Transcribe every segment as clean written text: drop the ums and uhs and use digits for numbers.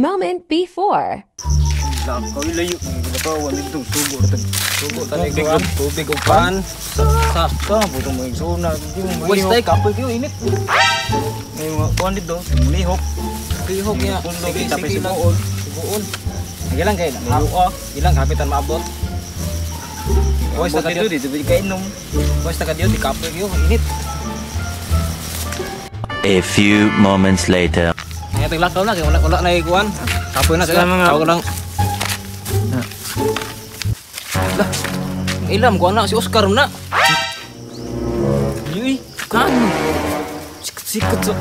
moment before. Lakaw ilayo ginapawan dito sugo tani tubig ug pan sa butong mo igsuna di mo Wes tay kapoy kayo init. may mga kuan dito lihok Niya. sige tapos sugoon ilang kay ilang kapitan maabot Wes Abot taga dito kainom Wes taga diyo di kapoy kayo init. A few moments later. Ay taglakaw na kay wala na ikuan. Kapoy na sila. Tawag lang. Lah. Ilam ko anak si Oscar na. yuy kan sikat so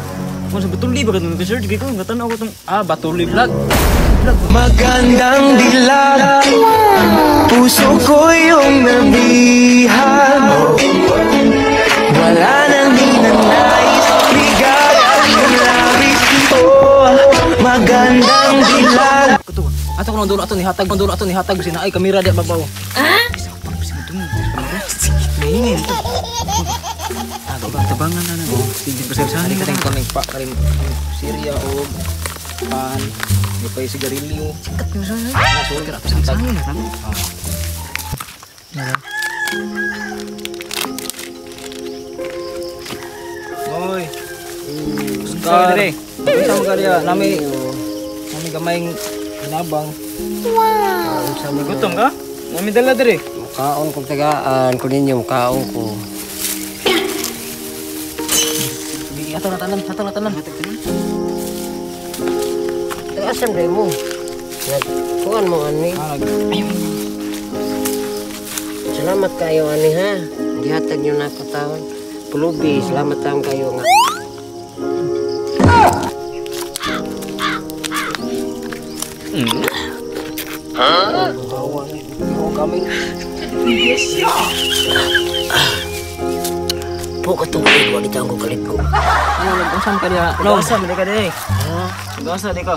mo betul di ba kan sir di ko ngatan ako tong Batuli vlog. Magandang dilag, puso ko yung nabihan. Wala nang ninanais, ligayang labis ito. Magandang dilag. Ato ko nang dulo ato ni hatag sina ay kamera di babaw. maingin to tabangan na na sige pasal-sali Karing kaning pa karing Syria o pan di pa sigarilyo. sikat mo sa Nasul ka sa sali na kami Oy. Oscar. Kita mo kaya nami gamayng hinabang. gutom ka nami dala dire Mukaon kong tagaan ko ninyo, mukaon ko. Di ato na tanan. Asan rin mo? Kuhan mo, ani. Salamat kayo, ani, ha? Dihatag nyo na ako taon. Pulubi, salamat taon kayo nga. Po katubig, wali taong ko kalit ko. Ano nagusam ka dia? gasa mo di ka dire Ha? gasa di ka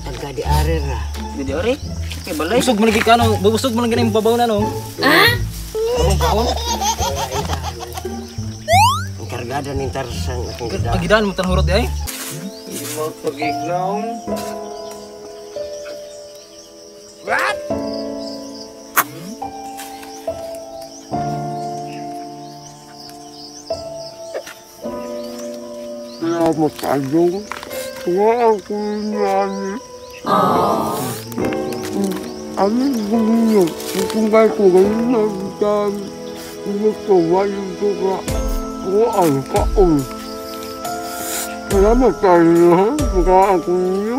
Tagka di arir, ha? di ore kay balay Busog mo lagi ka no, busog mo lagi na yung babaw na no. Abong kaon. Ang kargada ng tarsan akong gada. Agidaan mo tanhurot di ay. mo pagignaw Salamat kayong. Wow, ako yan. Ano ninyo? Kung kayo ko ngayon na bitan, gusto walang ko ka. Ang kaon. Salamat kayo, ha? Pagkaan ko ninyo.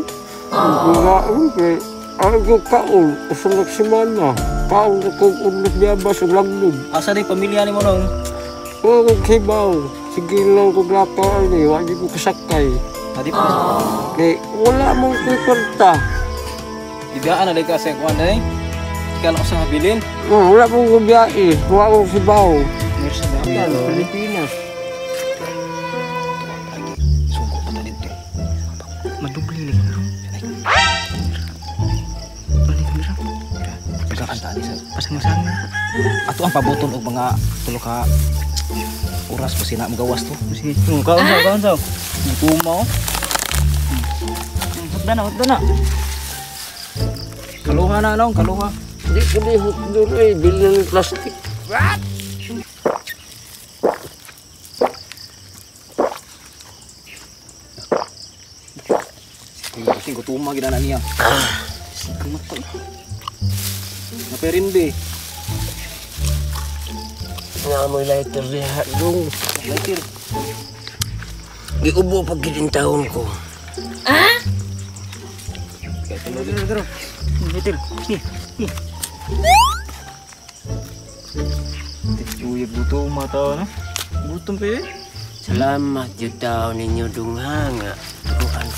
Pagkaan kay ako kaon. Usang nagsimana. Kaon ko kung ulit biyabas ang langnog. Asa di pamilya ni mo nung? Oo, kibaw. Sige lang ko lakar ni. Wala ko kasakay. Adi pa. Kay wala mong kukwenta. Ibiyaan na di ka sa kuan day. Ikaw ako sa habilin. Wala mong kubiyahe. Wala mong kibaw. Mirsa ba? Yan, Pilipinas. Sugo pa na dito. madubli ni kamera balik kamera Pagkaan tani sa pasang masang ato ang pabuton og mga tulo ka oras pa sina magawas to. sige kaon sa tumaw hutda na Kaluha na nong, kaluha. Hindi ko lihot doon eh. Bilhin ng plastic. Kasi gutuma gid na niya. Sige mata. Naperindi. Ngamoy lighter diha dong. Lighter. Giubo pag gidin taon ko. Dero betul Uyag buto mata na gutom pa Salamat jud taon ninyo dunghang. Kuan.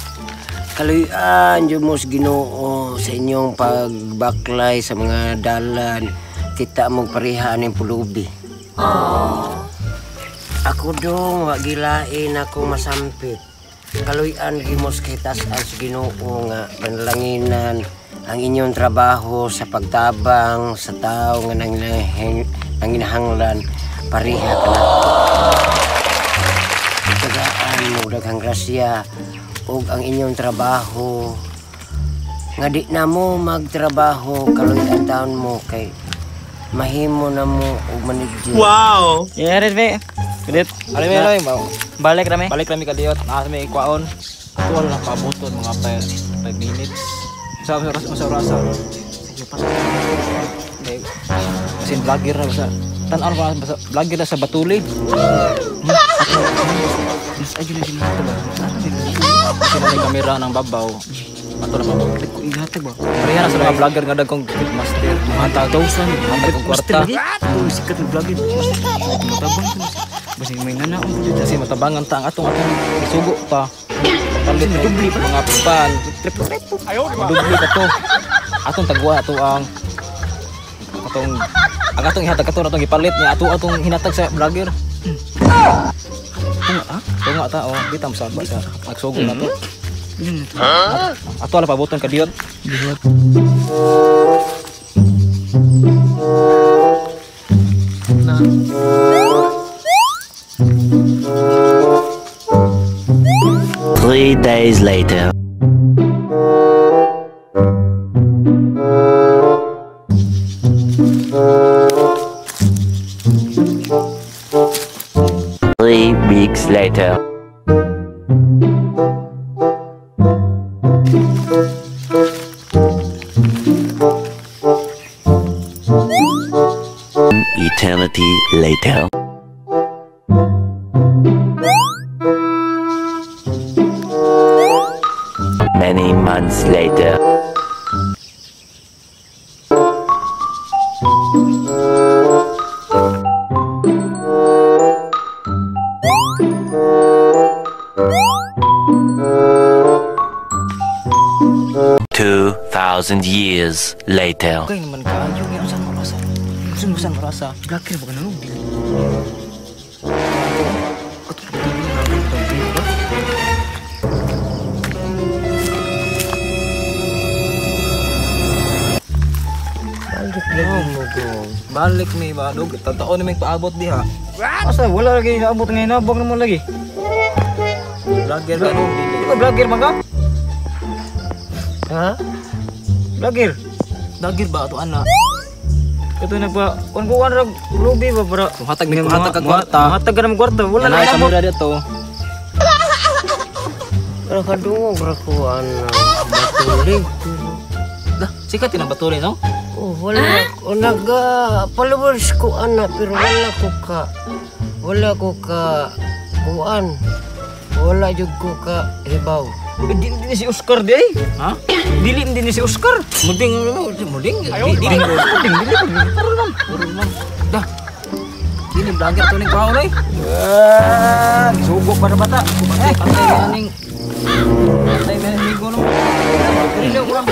Kaluyan jud mos Ginoo sa inyong pagbaklay sa mga dalan. Kita mong parihaan ng pulubi. Ako dong wa gilain ako masampit. Kaluyan gimos kay tas-as Ginoo nga panlanginan ang inyong trabaho sa pagtabang sa tao nga nanginahanglan pariha ka na. Tagaan mo daghang grasya ug ang inyong trabaho nga di na mo magtrabaho kaluyan taon mo kay mahimo na mo og manager. Wow! Yes, be. Kulit. Ano may loy mo? Balik rami. Balik rami kadiyot. May ikwaon. Ako wala lang pabuton mga 5 minutes. Sa oras. Sige pa. Kasi vlogger na sa tan-aw ko na vlogger na sa Batuli. Mas ayo na sila ito ba? Kasi na kamera ng babaw. Ato na mabalik ko ihatag ba? Pareha na sa mga vlogger nga dagkong master. Matag 1,000. Matag kong kwarta. Sikat na vlogger. Matabang ko. Basta may nanaon ko dito. Kasi matabangan ta ang atong isugo pa. Palit na dubli pa. Mga pan. Dubli ka to. Atong tagwa ato ang atong ihatag ato atong ipalit niya atong hinatag sa vlogger. Tunga ta oh bitam sa nagsugo na to. Ato ala pabuton ka diyon. 3 days later. Weeks later. Eternity later. Many months later. Thousand years later. Okay naman ka, yung saan marasa? Yung saan marasa? Vlogger ba ka nang? Balik mi ba? Dog, tataon na may paabot diha. Asa wala lagi naabot ngayon, nabang naman lagi. Vlogger ba? Di ba vlogger man ka? Ha? Vlogger? Vlogger ba ito anak? Ito nagpa, kuan ra Ruby ba para hatag ka kwarta. Hatag ka ng kwarta, wala na sa mura dito. Pero kadungog ra ko Batuli. Dah, sikat na Batuli no? Oh, wala ko followers ko pero wala ko ka kuan. Wala jud ko ka hibaw. Dili din si Oscar di ay. Ha? Dili din si Oscar. Muding. Dili. Puro man. Dah. Kini vlogger to ning kaon ay. Sugo para bata. Patay aning. Patay men migo no. Dili ko lang.